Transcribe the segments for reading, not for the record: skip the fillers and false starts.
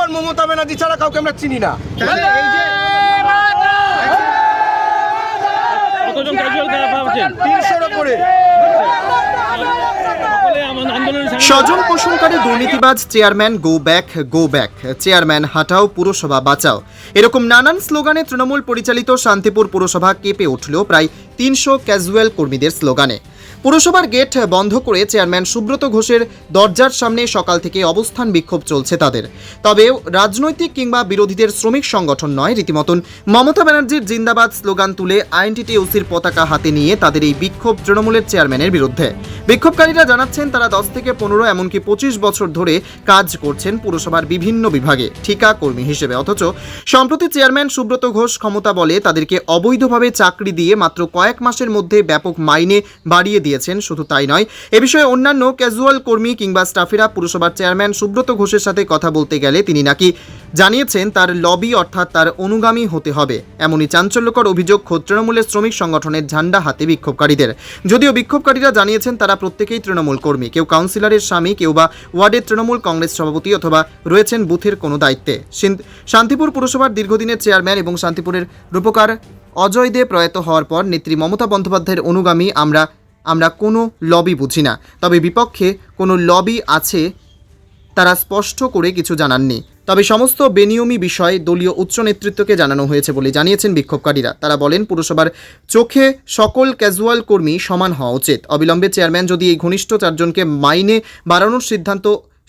একবার মমতা ব্যানার্জি ছাড়া কাউকে আমরা চিনি না। কতজন ক্যাজুয়াল খারাপ ভাবছেন? 300-র উপরে। স্বজন পোষণকারী দুর্নীতিবাজ চেয়ারম্যান গো ব্যাক, চেয়ারম্যান হাটাও, পুরসভা বাঁচাও, এরকম নানান স্লোগানে তৃণমূল পরিচালিত শান্তিপুর পুরসভা কেঁপে উঠল প্রায় 300 ক্যাজুয়াল কর্মীদের স্লোগানে। পুরসভার গেট বন্ধ করে চেয়ারম্যান সুব্রত ঘোষের দরজার সামনে সকাল থেকে অবস্থান বিক্ষোভ চলছে তাদের। তবে রাজনৈতিক কিংবা বিরোধীদের শ্রমিক সংগঠন নয়, রীতিমতন মমতা ব্যানার্জির জিন্দাবাদ স্লোগান তুলে আইএনটিটিইউসির পতাকা হাতে নিয়ে তাদের এই বিক্ষোভ তৃণমূলের চেয়ারম্যানের বিরুদ্ধে। বিক্ষোভকারীরা জানাচ্ছেন তারা 10 থেকে 15 এমনকি 25 বছর ধরে কাজ করছেন পুরসভার বিভিন্ন বিভাগে ঠিকা কর্মী হিসেবে, অথচ সম্প্রতি চেয়ারম্যান সুব্রত ঘোষ ক্ষমতা বলে তাদেরকে অবৈধভাবে চাকরি দিয়ে মাত্র কয়েক মাসের মধ্যে ব্যাপক মাইনে বাড়িয়ে দিয়েছেন। শুধু তাই নয়, এ বিষয়ে অন্যান্য ক্যাজুয়াল কর্মী কিংবা স্টাফেরা পুরসভার চেয়ারম্যান সুব্রত ঘোষের সাথে কথা বলতে গেলে তিনি নাকি জানিয়েছেন তার লবি অর্থাৎ তার অনুগামী হতে হবে। এমনই চাঞ্চল্যকর অভিযোগ খোদ তৃণমূলের শ্রমিক সংগঠনের ঝান্ডা হাতে বিক্ষোভকারীদের। যদিও বিক্ষোভকারীরা জানিয়েছেন তারা প্রত্যেকেই তৃণমূল কর্মী, কেউ কাউন্সিলরের স্বামী, কেউ বা ওয়ার্ডের তৃণমূল কংগ্রেস সভাপতি অথবা রয়েছেন বুথের কোনো দায়িত্বে। শান্তিপুর পুরসভার দীর্ঘদিনের চেয়ারম্যান এবং শান্তিপুরের রূপকার অজয় দে প্রয়াত হওয়ার পর নেত্রী মমতা বন্দ্যোপাধ্যায়ের অনুগামী আমরা কোনো লবি বুঝি না, তবে বিপক্ষে কোনো লবি আছে তারা স্পষ্ট করে কিছু জানাননি। তবে সমস্ত বেনিয়মী বিষয় দলীয় উচ্চ নেতৃত্বকে জানানো হয়েছে বলে জানিয়েছেন বিক্ষোভকারীরা। তারা বলেন পুরসভার চোখে সকল ক্যাজুয়াল কর্মী সমান হওয়া উচিত। অবিলম্বে চেয়ারম্যান যদি এই ঘনিষ্ঠ 4 জনকে মাইনে বাড়ানোর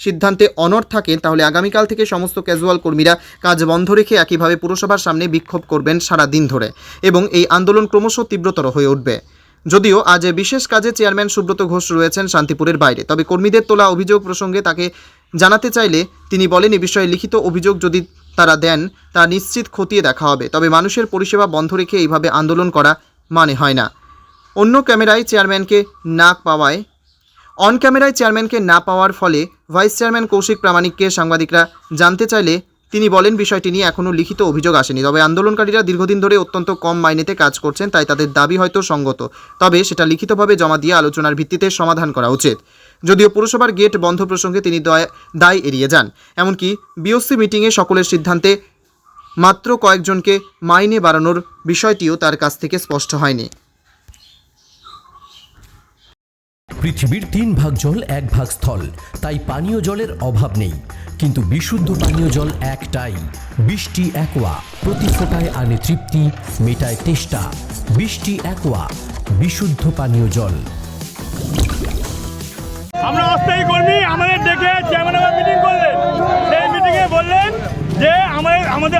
সিদ্ধান্তে অনড় থাকেন তাহলে আগামীকাল থেকে সমস্ত ক্যাজুয়াল কর্মীরা কাজ বন্ধ রেখে একইভাবে পুরসভার সামনে বিক্ষোভ করবেন সারা দিন ধরে এবং এই আন্দোলন ক্রমশ তীব্রতর হয়ে উঠবে। যদিও আজ বিশেষ কাজে চেয়ারম্যান সুব্রত ঘোষ রয়েছেন শান্তিপুরের বাইরে, তবে কর্মীদের তোলা অভিযোগ প্রসঙ্গে তাকে জানাতে চাইলে তিনি বলেন এ বিষয়ে লিখিত অভিযোগ যদি তারা দেন তা নিশ্চিত খতিয়ে দেখা হবে, তবে মানুষের পরিষেবা বন্ধ রেখে এইভাবে আন্দোলন করা মানে হয় না। অন ক্যামেরায় চেয়ারম্যানকে না পাওয়ার ফলে ভাইস চেয়ারম্যান কৌশিক প্রামাণিককে সাংবাদিকরা জানতে চাইলে তিনি বলেন বিষয়টি নিয়ে এখনও লিখিত অভিযোগ আসেনি, তবে আন্দোলনকারীরা দীর্ঘদিন ধরে অত্যন্ত কম মাইনেতে কাজ করছেন, তাই তাদের দাবি হয়তো সঙ্গত, তবে সেটা লিখিতভাবে জমা দিয়ে আলোচনার ভিত্তিতে সমাধান করা উচিত। যদিও পুরসভার গেট বন্ধ প্রসঙ্গে তিনি দায় এড়িয়ে যান, এমনকি বিওসি মিটিংয়ে সকলের সিদ্ধান্তে মাত্র কয়েকজনকে মাইনে বাড়ানোর বিষয়টিও তার কাছ থেকে স্পষ্ট হয়নি। পৃথিবীর 3 ভাগ জল 1 ভাগ স্থল, তাই পানীয় জলের অভাব নেই, কিন্তু বিশুদ্ধ পানীয় জল একটাই, বৃষ্টি অ্যাকোয়া। প্রতি ফোঁটায় আনে তৃপ্তি, মেটায় তেষ্টা। বৃষ্টি অ্যাকোয়া, বিশুদ্ধ পানীয় জল। আমরা অস্থায়ী কর্মী, আমাদের ডেকে চেয়ারম্যান মিটিং করলেন, সেই মিটিংয়ে বললেন যে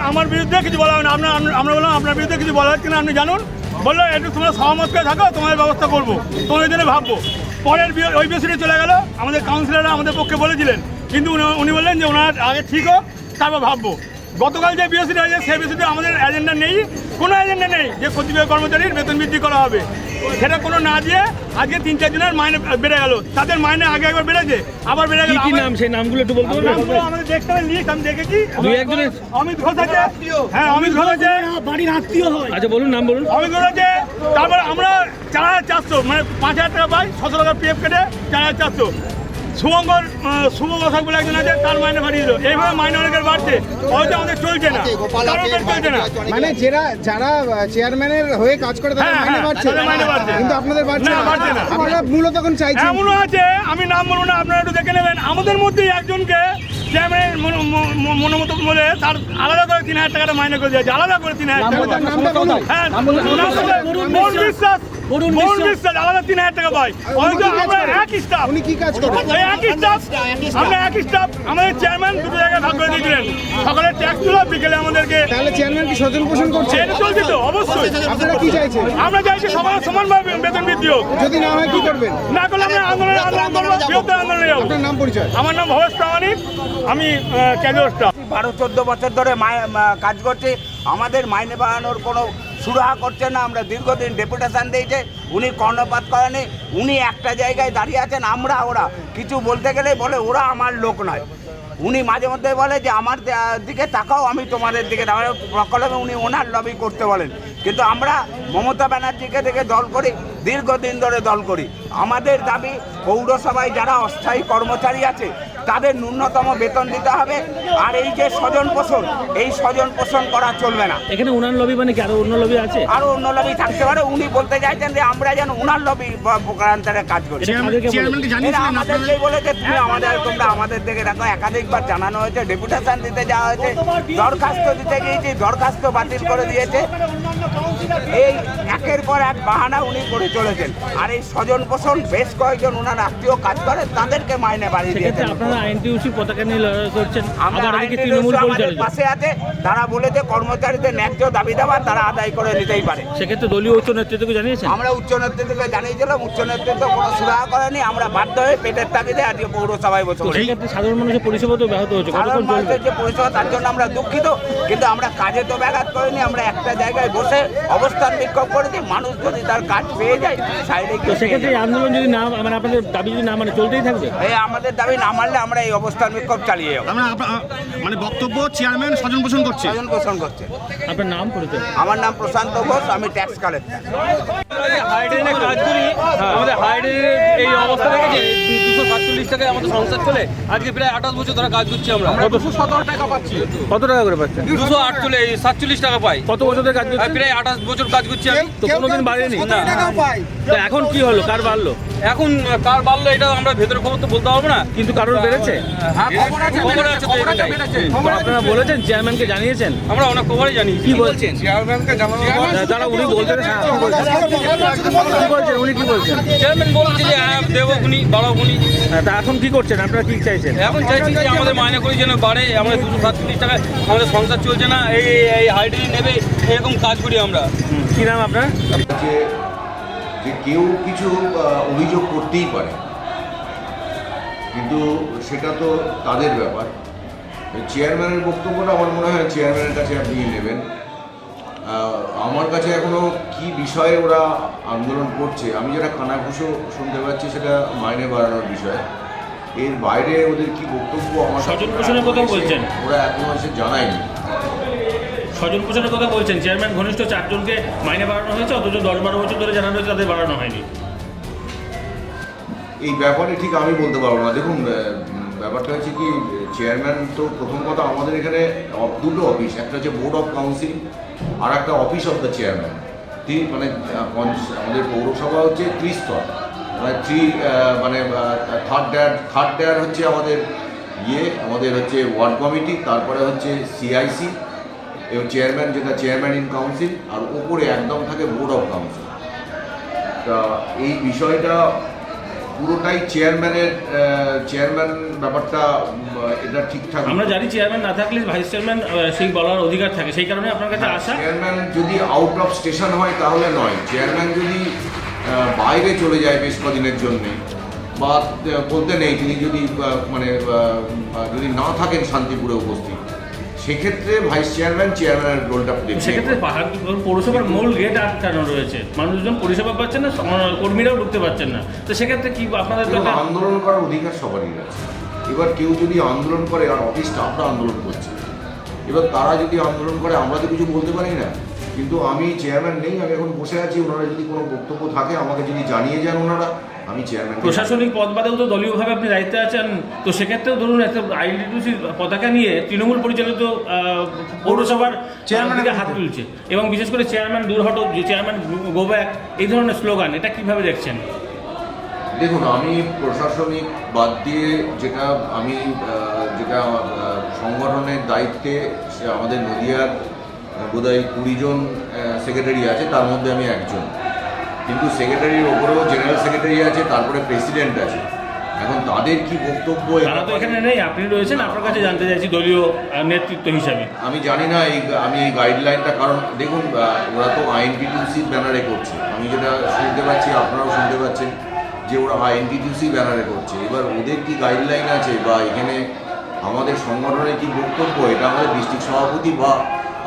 আমার বিরুদ্ধে কিছু বলা হয় না। আমরা বললাম আপনার বিরুদ্ধে কিছু বলা হচ্ছে না, আপনি জানুন। বললো একটু তোমরা সহমত করে থাকো, তোমাদের ব্যবস্থা করবো, তোমাদের জন্য ভাববো। পরের ওই বিএসিটি চলে গেল, আমাদের কাউন্সিলররা আমাদের পক্ষে বলেছিলেন, কিন্তু উনি বললেন যে ওনার আগে ঠিক হোক তারপর ভাববো। গতকাল যে বিএসিটি আছে সেই বিএসিটি আমাদের এজেন্ডা নেই, কোনো এজেন্ডা নেই যে কর্তৃপক্ষ কর্মচারীর বেতন বৃদ্ধি করা হবে, সেটা কোনো না দিয়ে আজকে 3-4 জনের মাইনে বেড়ে গেল। তাদের মাইনে আগে একবার বেড়েছে, আবার বেড়ে গেল। কি নাম, সেই নামগুলো একটু বলতে পারবেন? নামগুলো আমাদের দেখতে হবে, লিস্ট আমি দেখেছি। অমিত ঘোষ আছে, হ্যাঁ অমিত ঘোষ আছে, বাড়ির আত্মীয় হয়। আচ্ছা বলুন, নাম বলুন। অমিত ঘোষ আছে। তারপরে আমরা 4,400 মানে 5,000 টাকা পাই, 600 টাকা পিএফ কেটে 4,400। শুভ বসাক বলে একজন আছে, তার মাইনে বাড়িয়ে দিল। এইভাবে মাইনে অনেকের বাড়ছে, হয়তো আমাদের চলছে না, চলছে না। মানে যারা চেয়ারম্যানের হয়ে কাজ করে তাদের মাইনে বাড়ছে, কিন্তু আপনাদের বাড়ছে না। আপনারা মূলত তখন চাইছেন, এমনও আছে, আমি নাম বলবো না, আপনারা একটু দেখে নেবেন। আমাদের মধ্যেই একজনকে চেয়ারম্যান মনোমত বলে তার আলাদা করে 3,000 টাকাটা মাইনে করে দিয়েছে, আলাদা করে 3,000 টাকা। হ্যাঁ, বরুণ বিশ্বাস আলাদা 3,000 টাকা পাই। হয়তো আমরা একই স্টাফ, উনি কি কাজ করেন? একই স্টাফ, আমরা একই স্টাফ। আমাদের চেয়ারম্যান দুটো জায়গায় ভাগ করে দিয়েছিলেন, সকালে ট্যাক্স তুলো, বিকেলে আমাদেরকে। তাহলে চেয়ারম্যান কি স্বজন পোষণ করছে? এটা চলছে তো, অবশ্যই। আপনারা কি চাইছেন? আমরা চাইছি সমানভাবে বেতন বৃদ্ধি হোক। যদি না হয় কি করবেন? না করলে আমরা আন্দোলন করবো, বৃহত্তর আন্দোলনে যাবো। আপনার নাম পরিচয়? আমার নাম ভবেশ প্রামাণিক, আমি ক্যাজুয়াল স্টাফ। 12-14 বছর ধরে কাজ করছি, আমাদের মাইনে বাড়ানোর কোনো সুরাহা করছে না। আমরা দীর্ঘদিন ডেপুটেশন দিয়েছে, উনি কর্ণপাত করেনি। উনি একটা জায়গায় দাঁড়িয়ে আছেন, ওরা কিছু বলতে গেলে বলে ওরা আমার লোক নয়। উনি মাঝে মধ্যে বলে যে আমার দিকে তাকাও, আমি তোমাদের দিকে তাকাও, প্রকল্পে উনি ওনার লবি করতে বলেন। কিন্তু আমরা মমতা ব্যানার্জিকে দেখে দল করি, দীর্ঘদিন ধরে দল করি। আমাদের দাবি পৌরসভায় যারা অস্থায়ী কর্মচারী আছে তাদের ন্যূনতম বেতন দিতে হবে। আর এই যে স্বজন পোষণ, এই স্বজন পোষণ করা চলবে না। এখানে উনার লবি মানে কি আরো অন্য লবি আছে? আরো অন্য লবি থাকতে পারে। উনি বলতে চাইছেন যে আমরা যেন উনার লবি প্রকারান্তরে কাজ করি। এরা আমাদেরকেই বলেছে তোমরা আমাদের দিকে দেখো। একাধিকবার জানানো হয়েছে, ডেপুটেশন দিতে যাওয়া হয়েছে, দরখাস্ত দিতে গিয়েছি, দরখাস্ত বাতিল করে দিয়েছে। এই একের পর এক বাহানা উনি করে চলেছেন। আর এই স্বজন পোষণ বেশ কয়েকজন ওনার আত্মীয় কাজ করে, তাদেরকে মাইনে বাড়িয়ে দিয়েছেন। আপনারা আইএনটিইউসি পতাকা নিয়ে লড়াই করছেন, আমরা আবার এদিকে তৃণমূল আমাদের পরিচালিত। পাশে আছে, তারা বলেছে কর্মচারীদের ন্যায্য দাবি দাবা তারা আদায় করে নিতেই পারে। সেক্ষেত্রে দলীয় উচ্চ নেতৃত্বকে জানিয়েছেন? আমরা উচ্চ নেতৃত্বকে জানিয়েছিলাম, উচ্চ নেতৃত্ব কোনো সুরাহা করেনি। আমরা বাধ্য হয়ে পেটের তাগিদে আজকে পৌরসভায় বসে পড়েছি। সেক্ষেত্রে সাধারণ মানুষের পরিষেবা তো ব্যাহত হচ্ছে, সাধারণ কতক্ষণ চলবে? মানুষের যে পরিষেবা তার জন্য আমরা দুঃখিত, কিন্তু আমরা কাজে তো ব্যাঘাত করিনি। আমরা একটা জায়গায় বসে অবস্থান বিক্ষোভ করেছি। মানুষ যদি তার কাজ পেয়ে যায় সাইডে তো সেক্ষেত্রে এই আন্দোলন যদি না মানে আপনাদের দাবি যদি না মানে চলতেই থাকবে? এই আমাদের দাবি না মানলে আমরা এই অবস্থান বিক্ষোভ চালিয়ে যাবো। মানে বক্তব্য চেয়ারম্যান স্বজন পোষণ করছে। স্বজন পোষণ করছে। আপনার নাম পরিচয়? আমার নাম প্রশান্ত ঘোষ, আমি ট্যাক্স কালেক্টর। হাইড্রেনে কাজ করি। আমাদের হাইড্রেনের এই অবস্থা দেখেছে, 247 টাকায় আমাদের সংসার চলে। আজকে প্রায় 28 বছর ধরে কাজ করছি আমরা। 217 টাকা পাচ্ছি। কত টাকা করে পাচ্ছেন? 247 টাকা পাই। কত বছর ধরে কাজ করছেন? প্রায় 28 বছর কাজ করছি আমি। তো কোনোদিন বাড়েনি? না। তো এখন কি হলো, কার বাড়লো? এখন কার বাড়লো এটা আমরা ভেতরে খবর তো বলতে পারবো না, কিন্তু কারোর বেড়েছে? খবর আছে তো এটাই। তো আপনারা বলেছেন, চেয়ারম্যানকে জানিয়েছেন? আমরা অনেক খবরই জানি। কি বলছেন? যারা উনি বলছেন, হ্যাঁ, কি বলছেন? কি বলছেন উনি, কি বলছেন? চেয়ারম্যান বলছে যে হ্যাঁ দেবো খুনি, বাড়াও খুনি। হ্যাঁ, তা এখন কি করছেন আপনারা, কি চাইছেন? এখন চাইছি যে আমাদের মাইনে করি যেন বাড়ে। আমরা 247 টাকায় আমাদের সংসার চলছে না। এই হাইড্রেন নেবে এরকম কাজ করি আমরা। কি নাম আপনার? যে কেউ কিছু অভিযোগ করতেই পারে, কিন্তু সেটা তো তাদের ব্যাপার। চেয়ারম্যানের বক্তব্যটা আমার মনে হয় চেয়ারম্যানের কাছে আপনি নেবেন। আমার কাছে এখনও কি বিষয়ে ওরা আন্দোলন করছে, আমি যেটা কানাঘুষো শুনতে পাচ্ছি সেটা মাইনে বাড়ানোর বিষয়। এর বাইরে ওদের কি বক্তব্য আমার স্বজন পোষণের কথা বলছেন? ওরা এখনো এসে জানায়নি। স্বজন পোষণের কথা বলছেন, চেয়ারম্যান ঘনিষ্ঠ 4 জনকে মাইনে বাড়ানো হয়েছে, অথচ 10-12 বছর ধরে জানানো হয়েছে তাদের বাড়ানো হয়নি। এই ব্যাপারে ঠিক আমি বলতে পারবো না। দেখুন, ব্যাপারটা হচ্ছে কি, চেয়ারম্যান তো প্রথম কথা আমাদের এখানে দুটো অফিস, একটা হচ্ছে বোর্ড অফ কাউন্সিল আর একটা অফিস অফ দ্য চেয়ারম্যান। মানে আমাদের পৌরসভা হচ্ছে 3 স্তর, মানে থার্ড টায়ার হচ্ছে আমাদের আমাদের হচ্ছে ওয়ার্ড কমিটি, তারপরে হচ্ছে সিআইসি এবং চেয়ারম্যান, যেটা চেয়ারম্যান ইন কাউন্সিল, আর উপরে একদম থাকে বোর্ড অফ কাউন্সিল। তা এই বিষয়টা পুরোটাই চেয়ারম্যান ব্যাপারটা এটা ঠিকঠাক। আমরা জানি চেয়ারম্যান না থাকলে ভাইস চেয়ারম্যান সেই বলার অধিকার থাকে, সেই কারণে আপনার কাছে আসা। চেয়ারম্যান যদি আউট অফ স্টেশন হয় তাহলে নয়, চেয়ারম্যান যদি বাইরে চলে যায় বেশ কদিনের জন্যে বা বলতে নেই, তিনি যদি যদি না থাকেন শান্তিপুরে উপস্থিত, সেক্ষেত্রে ভাইস চেয়ারম্যানের রোলটা প্লে। সেক্ষেত্রে পৌরসভার মূল গেট আটকানো রয়েছে, মানুষজন পরিষেবা পাচ্ছেন না, কর্মীরাও ঢুকতে পারছেন না। তো সেক্ষেত্রে কি আপনাদের আন্দোলন করার অধিকার সবারই আছে। এবার কেউ যদি আন্দোলন করে, আর অফিস স্টাফরা আন্দোলন করছে, এবার তারা যদি আন্দোলন করে আমরা তো কিছু বলতে পারি না। কিন্তু আমি চেয়ারম্যান নেই, আমি এখন বসে আছি। ওনারা যদি কোনো বক্তব্য থাকে আমাকে যদি জানিয়ে যান ওনারা, আমি চেয়ারম্যান। প্রশাসনিক পদ বাদেও তো দলীয়ভাবে আপনি দায়িত্বে আছেন, তো সেক্ষেত্রেও ধরুন একটা আইএনটিইউসি পতাকা নিয়ে তৃণমূল পরিচালিত পৌরসভার চেয়ারম্যানকে হাত তুলছে, এবং বিশেষ করে চেয়ারম্যান দূর হটো, চেয়ারম্যান গো ব্যাক, এই ধরনের স্লোগান, এটা কিভাবে দেখছেন? দেখুন, আমি প্রশাসনিক বাদ দিয়ে যেটা সংগঠনের দায়িত্বে, আমাদের নদিয়ার বোধহয় 20 জন সেক্রেটারি আছে, তার মধ্যে আমি একজন। কিন্তু সেক্রেটারির ওপরেও জেনারেল সেক্রেটারি আছে, তারপরে প্রেসিডেন্ট আছে। এখন তাদের কি বক্তব্য, তারা তো এখানে নেই, আপনি রয়েছেন, আপনার কাছে জানতে চাইছি দলীয় নেতৃত্ব হিসাবে। আমি জানি না আমি এই গাইডলাইনটা, কারণ দেখুন ওরা তো আইএনটিটিউসি ব্যানারে করছে, আমি যেটা শুনতে পাচ্ছি আপনারাও শুনতে পাচ্ছেন যে ওরা আইএনটিটিউসি ব্যানারে করছে। এবার ওদের কি গাইডলাইন আছে বা এখানে আমাদের সংগঠনের কি বক্তব্য, এটা আমাদের ডিস্ট্রিক্ট সভাপতি বা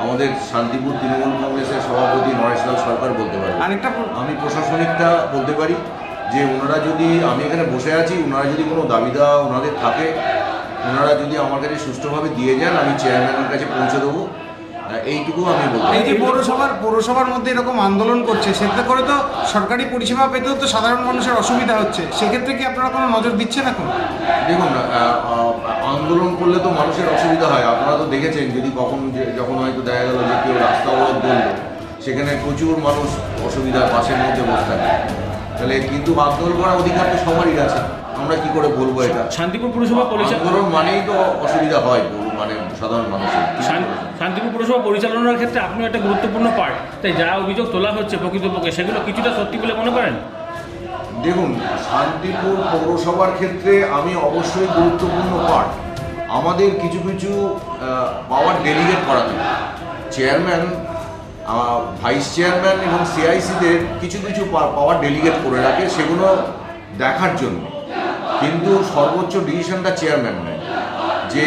আমাদের শান্তিপুর তৃণমূল কংগ্রেসের সভাপতি নরেশলাল সরকার বলতে পারে। আমি প্রশাসনিকটা বলতে পারি যে ওনারা যদি, আমি এখানে বসে আছি, ওনারা যদি কোনো দাবি দেওয়া ওনাদের থাকে, ওনারা যদি আমার কাছে সুষ্ঠুভাবে দিয়ে যান, আমি চেয়ারম্যানের কাছে পৌঁছে দেবো। এইটুকু আমি বলবো। এই যে পৌরসভার মধ্যে এরকম আন্দোলন করছে, সেটা করে তো সরকারি পরিষেবা পেতেও তো সাধারণ মানুষের অসুবিধা হচ্ছে, সেক্ষেত্রে কি আপনারা কোনো নজর দিচ্ছেন এখন? দেখুন, আন্দোলন করলে তো মানুষের অসুবিধা হয়। আপনারা তো দেখেছেন, যদি যখন হয়তো দেখা গেল যে কেউ রাস্তা অবরোধ করলো, সেখানে প্রচুর মানুষ অসুবিধার বাসের মধ্যে বসে থাকে। তাহলে কিন্তু আন্দোলন করার অধিকার তো সবারই আছে, আমরা কি করে বলবো এটা? শান্তিপুর পুরসভা আন্দোলন মানেই তো অসুবিধা হয় মানে সাধারণ মানুষের। শান্তিপুর পুরসভা পরিচালনার ক্ষেত্রে আপনিও একটা গুরুত্বপূর্ণ পার্ট, তাই যা অভিযোগ তোলা হচ্ছে প্রকৃতপক্ষে সেগুলো কিছুটা সত্যি বলে মনে করেন? দেখুন, শান্তিপুর পৌরসভার ক্ষেত্রে আমি অবশ্যই গুরুত্বপূর্ণ পার্ট। আমাদের কিছু পাওয়ার ডেলিগেট করা থাকে। চেয়ারম্যান, ভাইস চেয়ারম্যান এবং সিআইসিদের কিছু পাওয়ার ডেলিগেট করে রাখে, সেগুলো দেখার জন্য। কিন্তু সর্বোচ্চ ডিসিশনটা চেয়ারম্যান নেয়, যে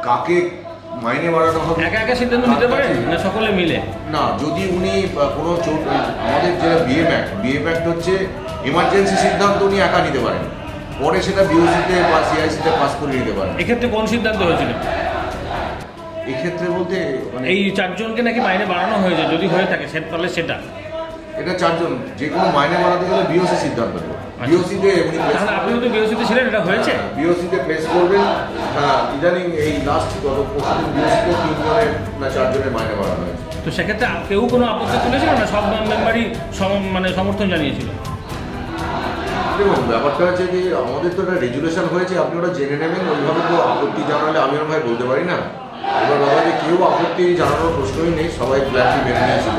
কাকে মাইনে বাড়ানো হবে। একা সিদ্ধান্ত নিতে পারেন না সকলে মিলে? না, যদি উনি কোনো আমাদের যেটা বিএম অ্যাক্ট হচ্ছে এমার্জেন্সি সিদ্ধান্ত উনি একা নিতে পারেন, পরে সেটা বিওসিতে বা সিআইসিতে পাস করে নিতে পারেন। এক্ষেত্রে কোন সিদ্ধান্ত হয়েছিল? এক্ষেত্রে বলতে মানে এই 4 জনকে নাকি মাইনে বাড়ানো হয়েছে, যদি হয়ে থাকে তাহলে সেটা এটা 4 জন যে কোনো মাইনে বাড়াতে গেলে বিওসি সিদ্ধান্ত নেবে। বিওসিতে উনি তাহলে আপনিও তো বিওসিতে ছিলেন, এটা হয়েছে? বিওসিতে প্লেস করবেন। হ্যাঁ, ইদানিং এই লাস্ট গত পরশুদিন বিওসিতে 3 জনের না 4 জনের মাইনে বাড়ানো হয়েছে। তো সেক্ষেত্রে কেউ কোনো আপত্তি তুলেছিল না? সব মেম্বারই মানে সমর্থন জানিয়েছিল? দেখুন, ব্যাপারটা হচ্ছে যে আমাদের তো একটা রেজুলেশন হয়েছে, আপনি ওটা জেনে নেবেন। ওইভাবে তো আপত্তি জানালে আমি ভাই বলতে পারি না। এবার বাবা যে কেউ আপত্তি জানানোর প্রশ্নই নেই, সবাই প্ল্যানটি মেনে নিয়েছিল।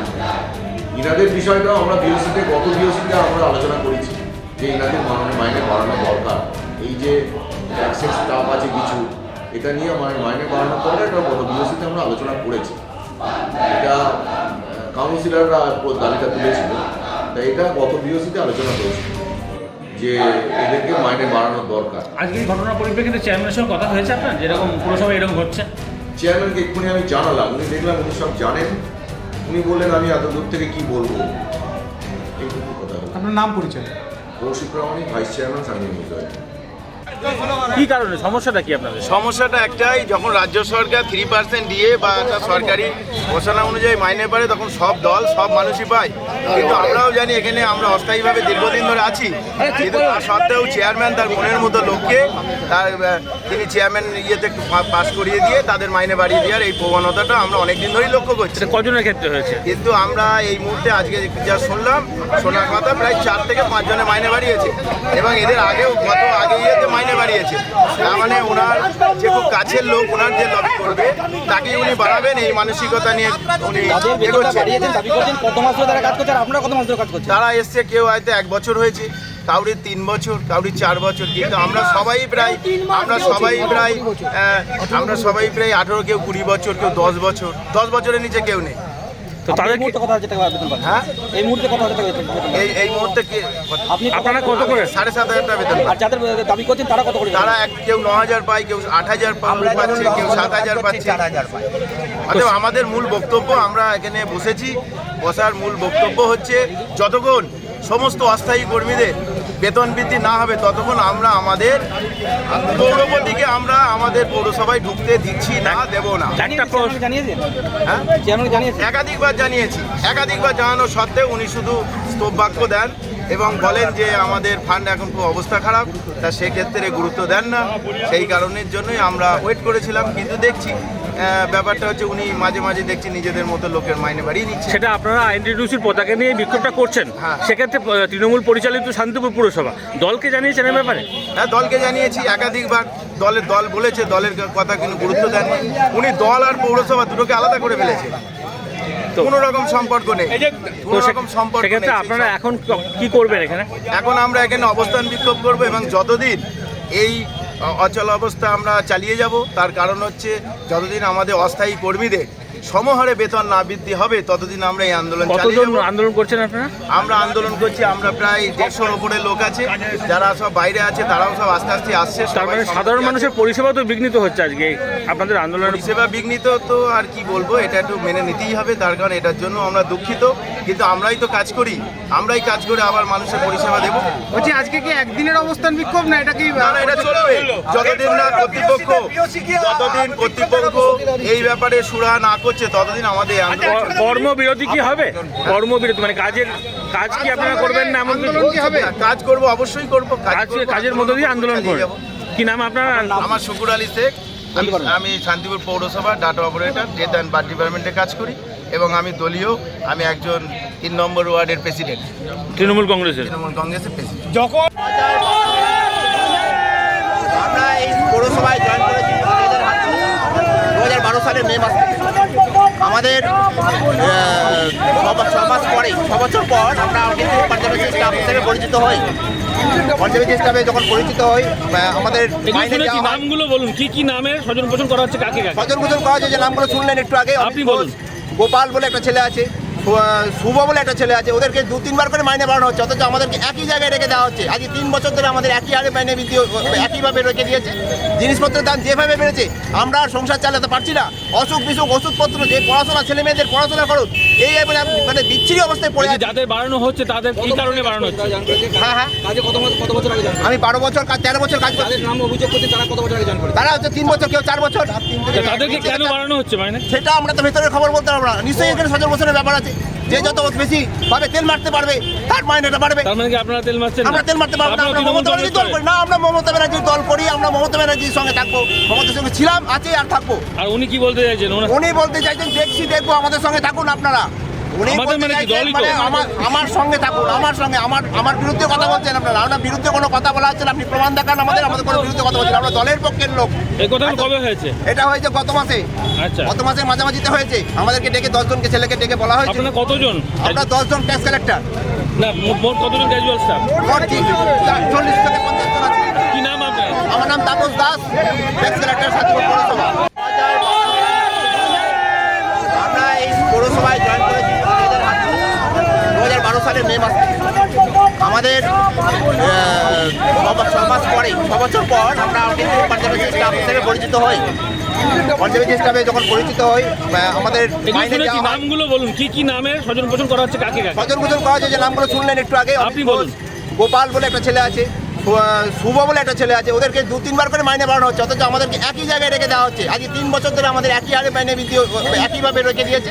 ইনাদের বিষয়টাও আমরা গত বিওসিতে আমরা আলোচনা করেছি যে ইনাদের মাইনে বাড়ানো দরকার। এই যে ট্যাক্সের স্টাফ আছে কিছু, এটা নিয়ে মাইনে বাড়ানোর দরকার, এটা গত বিওসিতে আমরা আলোচনা করেছি। এটা কাউন্সিলররা দাবিটা তুলেছিল, তাই এটা গত বিওসিতে আলোচনা করেছি যে এদেরকে মাইনে বাড়ানোর দরকার। আজকে এই ঘটনার পরিপ্রেক্ষিতে চেয়ারম্যানের সঙ্গে কথা হয়েছে আপনার, যেরকম পুরসভা এরকম হচ্ছে? চেয়ারম্যানকে এক্ষুনি আমি জানালাম, উনি দেখলাম উনি সব জানেন। উনি বললেন আমি এত দূর থেকে কি বলবো, এইটুকু কথা। আপনার নাম পরিচয়? কৌশিক প্রামাণিক, ভাইস চেয়ারম্যান, শান্তিপুর মুসলিম। কি কারণে সমস্যাটা কি আপনাদের? সমস্যাটা একটাই, যখন রাজ্য সরকার 3% দিয়ে বা একটা সরকারি ঘোষণা অনুযায়ী মাইনে পারে, তখন সব দল সব মানুষই পায়। কিন্তু আমরাও জানি এখানে আমরা অস্থায়ীভাবে দীর্ঘদিন ধরে আছি, কিন্তু তা সত্ত্বেও চেয়ারম্যান তার মনের মতো লোককে তিনি চেয়ারম্যান ইয়েতে একটু পাস করিয়ে দিয়ে তাদের মাইনে বাড়িয়ে দেওয়ার এই প্রবণতাটা আমরা অনেকদিন ধরেই লক্ষ্য করছি। কজনের ক্ষেত্রে হয়েছে? কিন্তু আমরা এই মুহূর্তে আজকে যা শোনার কথা, প্রায় 4 থেকে 5 জনের মাইনে বাড়িয়েছে, এবং এদের আগেও আগে ইয়েতে মাইনে বাড়িয়েছে। তার মানে ওনার যে খুব কাছের লোক, ওনার যে লবি করবে তাকে উনি বাড়াবেন, এই মানসিকতা নিয়ে উনি এগোচ্ছেন। তারা এসছে, কেউ হয়তো 1 বছর হয়েছে, কাউরি 3 বছর, কাউরি 4 বছর, কিন্তু আমরা সবাই প্রায় 18, কেউ 20 বছর, কেউ 10 বছর, 10 বছরের নিচে কেউ নেই। তো তাদের হ্যাঁ, এই মুহূর্তে কি আপনারা কত করে? 7,500 টাকা বেতন। আর যাদের দাবি করছেন তারা কত করে? তারা কেউ 9,000 পায়, কেউ 8,000 পাচ্ছে, কেউ 7,000 পাচ্ছে। অতএব আমাদের মূল বক্তব্য, আমরা এখানে বসার মূল বক্তব্য হচ্ছে যতক্ষণ সমস্ত অস্থায়ী কর্মীদের বেতন বৃদ্ধি না হবে ততক্ষণ আমরা আমাদের পৌরপতিকে আমরা আমাদের পৌরসভায় ঢুকতে দিচ্ছি না, দেব না। একাধিকবার জানানো সত্ত্বেও উনি শুধু স্তব বাক্য দেন এবং বলেন যে আমাদের ফান্ড এখন খুব অবস্থা খারাপ, তা সেক্ষেত্রে গুরুত্ব দেন না। সেই কারণের জন্যই আমরা ওয়েট করেছিলাম, কিন্তু দেখছি ব্যাপারটা হচ্ছে উনি মাঝে মাঝে দেখছি নিজেদের মতো লোকের মাইনে বাড়িয়ে নিচ্ছে। সেটা আপনারা আইনটিটিউসির পতাকা নিয়ে বিক্ষোভটা করছেন, হ্যাঁ। সেক্ষেত্রে তৃণমূল পরিচালিত শান্তিপুর পুরসভা দলকে জানিয়েছেন এই ব্যাপারে? হ্যাঁ, দলকে জানিয়েছি একাধিকবার। দল বলেছে, দলের কথা কিন্তু গুরুত্ব দেন। উনি দল আর পৌরসভা দুটোকে আলাদা করে ফেলেছে, কোনো রকম সম্পর্ক নেই। সেক্ষেত্রে আপনারা এখন কি করবেন এখানে? এখন আমরা এখানে অবস্থান বিক্ষোভ করব, এবং যতদিন এই অচল অবস্থা আমরা চালিয়ে যাব, তার কারণ হচ্ছে যতদিন আমাদের অস্থায়ী কর্মীদের সমহারে বেতন না বৃদ্ধি হবে ততদিন আমরা এই আন্দোলন চালিয়ে যাব। আন্দোলন করছেন আপনারা? আমরা আন্দোলন করছি, আমরা প্রায় 150-র উপরে লোক আছে, যারা সব বাইরে আছে, তারাও সব আস্তে আস্তে আসছে। তার মানে সাধারণ মানুষের পরিষেবা তো বিঘ্নিত হচ্ছে আজকে আপনাদের আন্দোলনের? পরিষেবা বিঘ্নিত তো আর কি বলবো, এটা একটু মেনে নিতেই হবে। তার কারণ এটার জন্য আমরা দুঃখিত, কিন্তু আমরাই তো কাজ করি, আমরাই কাজ করে আবার মানুষের পরিষেবা দেবো। বলছি আজকে কি একদিনের অবস্থান বিক্ষোভ, না এটা কি? না, এটা চলবে যতদিন না কর্তৃপক্ষ এই ব্যাপারে সুরাহা না করছে ততদিন আমাদের এই আন্দোলন কর্মবিরতি কি হবে? কর্মবিরতি মানে কাজ কি আপনারা করবেন না এমন কিছু? কি হবে? কাজ করব, অবশ্যই করব। কাজের মধ্যে দিয়ে আন্দোলন করবেন। কি নাম আপনার? আমার শুকুর আলী শেখ। আমি শান্তিপুর পৌরসভা data operator, death and birth ডিপার্টমেন্টে কাজ করি এবং আমি দলীয়, আমি একজন 3 নম্বর ওয়ার্ডের প্রেসিডেন্ট, তৃণমূল কংগ্রেসের প্রেসিডেন্ট। যখন আমরা এই পৌরসভায় জয়েন করেছি 2012 সালের মে মাস থেকে। আমাদের 6 মাস পরে, 6 বছর পর আমরা কিন্তু কনজারভেশন স্টাফ হিসেবে পরিচিত হই। কনজারভেশন স্টাফে যখন পরিচিত হই, আমাদের মাইনে দেওয়া হয়। নামগুলো বলুন, কি নামে স্বজন পোষণ করা হচ্ছে, কাকে কাকে? সজল গুজল করা হচ্ছে, যে নামগুলো শুনলেন একটু আগে। আপনি বলুন। গোপাল বলে একটা ছেলে আছে, শুভ বলে একটা ছেলে আছে, ওদেরকে 2-3 বার করে মাইনে বাড়ানো হচ্ছে, অথচ আমাদেরকে একই জায়গায় রেখে দেওয়া হচ্ছে। আজ 3 বছর ধরে আমাদের একই হারে মাইনে বৃদ্ধি একইভাবে রেখে দিয়েছে। জিনিসপত্রের দাম যেভাবে বেড়েছে, আমরা আর সংসার চালাতে পারছি না। অসুখ বিসুখ ওষুধপত্র, যে পড়াশোনা, ছেলে মেয়েদের পড়াশোনা করুন, এই মানে বিচ্ছিরি অবস্থায় পড়ে আছে। যাদের বাড়ানো হচ্ছে তাদের কি কারণে বাড়ানো হচ্ছে? হ্যাঁ, কাজে কত বছর আগে জানেন? আমি 12 বছর 13 বছর কাজ করছি। নাম অভিযোগ করতে তারা কত বছর আগে জানেন? তারা হচ্ছে 3 বছর, কেউ 4 বছর। তাদেরকে কেন বাড়ানো হচ্ছে মানে? সেটা আমরা তো ভেতরের খবর বলতে পারবো না। নিশ্চয়ই এখানে সজল বছরের ব্যাপার আছে। যে যত বেশি ভাবে তেল মারতে পারবে, তার মাইনেটা বাড়বে। তার মানে কি আপনারা তেল মারছেন? আমরা তেল মারতে পারবো না। আমরা মমতা ব্যানার্জির দল করি না, আমরা মমতা ব্যানার্জির দল করি। আমরা মমতা ব্যানার্জির সঙ্গে থাকবো, মমতার সঙ্গে ছিলাম, আছি আর থাকবো। আর উনি কি বলতে চাইছেন? উনি বলতে চাইছেন, দেখবো, আমাদের সঙ্গে থাকুন আপনারা। উনি আমাদের বলতে মানে কি চাইছেন, দলই তো? মানে আমার সঙ্গে থাকুন, আমার সঙ্গে। আমার বিরুদ্ধে কথা বলছেন আপনারা। আপনার বিরুদ্ধে কোনো কথা বলা হচ্ছে না, আপনি প্রমাণ দেখান আমাদের কোনো বিরুদ্ধে কথা বলছেন। আমরা দলের পক্ষের লোক। এই কথাটা কবে হয়েছে? এটা হয়েছে গত মাসে। আচ্ছা, গত মাসের মাঝামাঝিতে হয়েছে। আমাদেরকে ডেকে 10 জনকে ছেলেকে ডেকে বলা হয়েছে। আপনারা কতজন? আমরা 10 জন ট্যাক্স কালেক্টর। না, মোট কতজন ক্যাজুয়াল স্টাফ? 40 থেকে 50 জন আছে। কি নাম আপনার? আমার নাম তাপস দাস, ট্যাক্স কালেক্টর, শান্তিপুর পৌরসভা। আমরা এই পৌরসভায় জয়েন করেছি 2012 সালের মে মাস থেকে। আমাদের 6 মাস পরে, 6 বছর পর আমরা কিন্তু কনজারভেশন স্টাফ হিসেবে পরিচিত হই। কনজারভেশন স্টাফে যখন পরিচিত হই, আমাদের মাইনে দেওয়া হয়। নামগুলো বলুন, কি নামে স্বজন পোষণ করা হচ্ছে, কাকে কাকে? সজল গুজল করা হচ্ছে, যে নামগুলো শুনলেন একটু আগে। আপনি বলুন। গোপাল বলে একটা ছেলে আছে, শুভ বলে একটা ছেলে আছে, ওদেরকে 2-3 বার করে মাইনে বাড়ানো হচ্ছে, অথচ আমাদেরকে একই জায়গায় রেখে দেওয়া হচ্ছে। আজ 3 বছর ধরে আমাদের একই হারে মাইনে বৃদ্ধি একইভাবে রেখে দিয়েছে।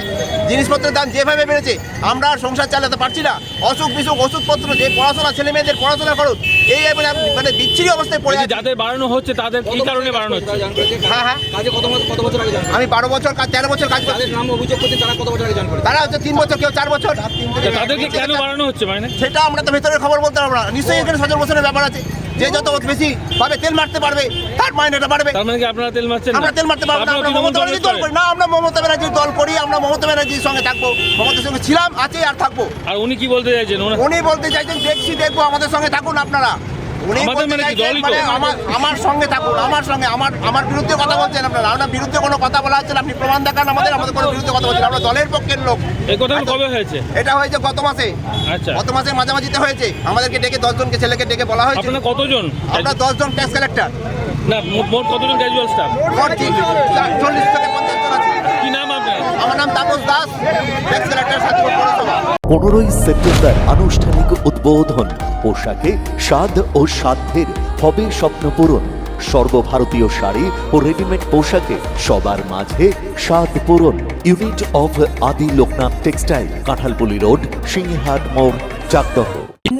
জিনিসপত্রের দাম যেভাবে বেড়েছে, আমরা আর সংসার চালাতে পারছি না। অসুখ বিসুখ ওষুধপত্র, যে পড়াশোনা, ছেলে মেয়েদের পড়াশোনা করুন, এই মানে বিচ্ছিরি অবস্থায় পড়ে আছে। যাদের বাড়ানো হচ্ছে তাদের কি কারণে বাড়ানো হচ্ছে? হ্যাঁ, কাজে কত বছর আগে জানেন? আমি 12 বছর 13 বছর কাজ করছি। নাম অভিযোগ করতে তারা কত বছর আগে জানেন? তারা হচ্ছে 3 বছর, কেউ 4 বছর। তাদেরকে কেন বাড়ানো হচ্ছে মানে? সেটা আমরা তো ভেতরের খবর বলতে পারবো না। নিশ্চয়ই এখানে সজল বছরের ব্যাপার আছে। যে যত বেশি ভাবে তেল মারতে পারবে, তার মাইনেটা বাড়বে। তার মানে কি আপনারা তেল মারছেন? আমরা তেল মারতে পারবো না। আমরা মমতা ব্যানার্জির দল করি না, আমরা মমতা ব্যানার্জির দল করি। আমরা মমতা ব্যানার্জির সঙ্গে থাকবো, মমতার সঙ্গে ছিলাম, আছি আর থাকবো। আর উনি কি বলতে চাইছেন? উনি বলতে চাইছেন, দেখবো, আমাদের সঙ্গে থাকুন আপনারা। উনি আমাদের বলতে মানে কি চাইছেন, দলই তো? মানে আমার সঙ্গে থাকুন, আমার সঙ্গে। আমার বিরুদ্ধে কথা বলছেন আপনারা। আপনার বিরুদ্ধে কোনো কথা বলা হচ্ছে না, আপনি প্রমাণ দেখান আমাদের কোনো বিরুদ্ধে কথা বলছেন। আমরা দলের পক্ষের লোক। এই কথাটা কবে হয়েছে? এটা হয়েছে গত মাসে। আচ্ছা, গত মাসের মাঝামাঝিতে হয়েছে। আমাদেরকে ডেকে 10 জনকে ছেলেকে ডেকে বলা হয়েছে। আপনারা কতজন? আমরা 10 জন ট্যাক্স কালেক্টর। না, মোট কতজন ক্যাজুয়াল স্টাফ? 40 থেকে 50 জন আছে। কি নাম আপনার? আমার নাম তাপস দাস, ট্যাক্স কালেক্টর, শান্তিপুর পৌরসভা। 15ই সেপ্টেম্বর আনুষ্ঠানিক উদ্বোধন। পোশাকে স্বাদ ও সাধ্যের হবে স্বপ্ন পূরণ। সর্বভারতীয় শাড়ি ও রেডিমেড পোশাকে সবার মাঝে স্বাদ পূরণ। ইউনিট অফ আদি লোকনাথ টেক্সটাইল, কাঁঠালপুলি রোড, সিংহাট মোড়, চাকদহ।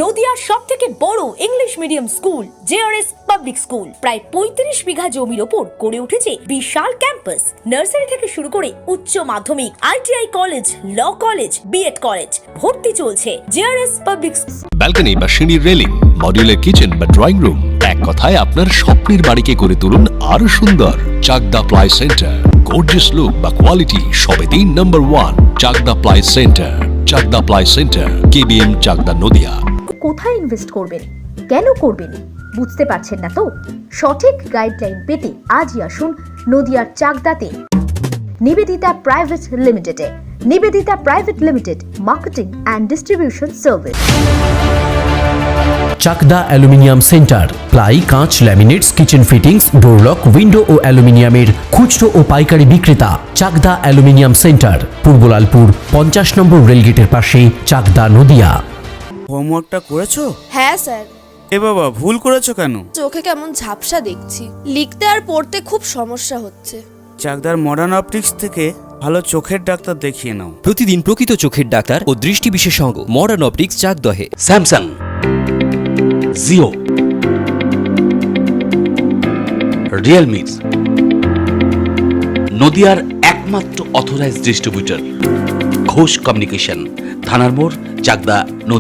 নদিয়ার সব থেকে বড় English medium school JRS public school প্রায় 35 বিঘা জমির ওপর গড়ে উঠেছে বিশাল ক্যাম্পাস। নার্সারি থেকে শুরু করে উচ্চ মাধ্যমিক, ITI college, law college, BEd college ভর্তি চলছে জেআরএস পাবলিক। ব্যালকনি বা সিঁড়ির রেলিং, মডিউলার কিচেন বা ড্রয়িং রুম, এক কথায় আপনার স্বপ্নের বাড়িকে করে তুলুন আরো সুন্দর। Chakdah ply centre, gorgeous look বা কোয়ালিটি সবে 3 number 1 Chakdah ply centre. Chakdah ply centre, KBM, Chakdah, Nadia. কোথায় ইনভেস্ট করবেন, কেন করবেন বুঝতে পারছেন না তো? সঠিক গাইডলাইন পেতে আজই আসুন নদিয়ার চাকদাতে নিবেদিতা প্রাইভেট লিমিটেডে। Nivedita private limited, marketing and distribution service. Chakda aluminium centre, ply, কাঁচ, laminates, kitchen fittings, door lock, window ও অ্যালুমিনিয়ামের খুচরো ও পাইকারি বিক্রেতা। চাকদা অ্যালুমিনিয়াম সেন্টার, পূর্বলালপুর 50 নম্বর রেলগেটের পাশে, চাকদা, নদিয়া। হোমওয়ার্কটা করেছো? হ্যাঁ স্যার। এ বাবা, ভুল করেছো কেন? চোখে কেমন ঝাপসা দেখছি, লিখতে আর পড়তে খুব সমস্যা হচ্ছে। চাকদার মডার্ন অপটিক্স থেকে ভালো চোখের ডাক্তার দেখিয়ে নাও। প্রতিদিন প্রকৃত চোখের ডাক্তার ও দৃষ্টি বিশেষজ্ঞ মডার্ন অপটিক্স চাকদহে। স্যামসাং, জিও, রিয়েলমি, নদিয়ার একমাত্র অথরাইজড ডিস্ট্রিবিউটর ঘোষ কমিউনিকেশন, থানার মোড়, চাকদা।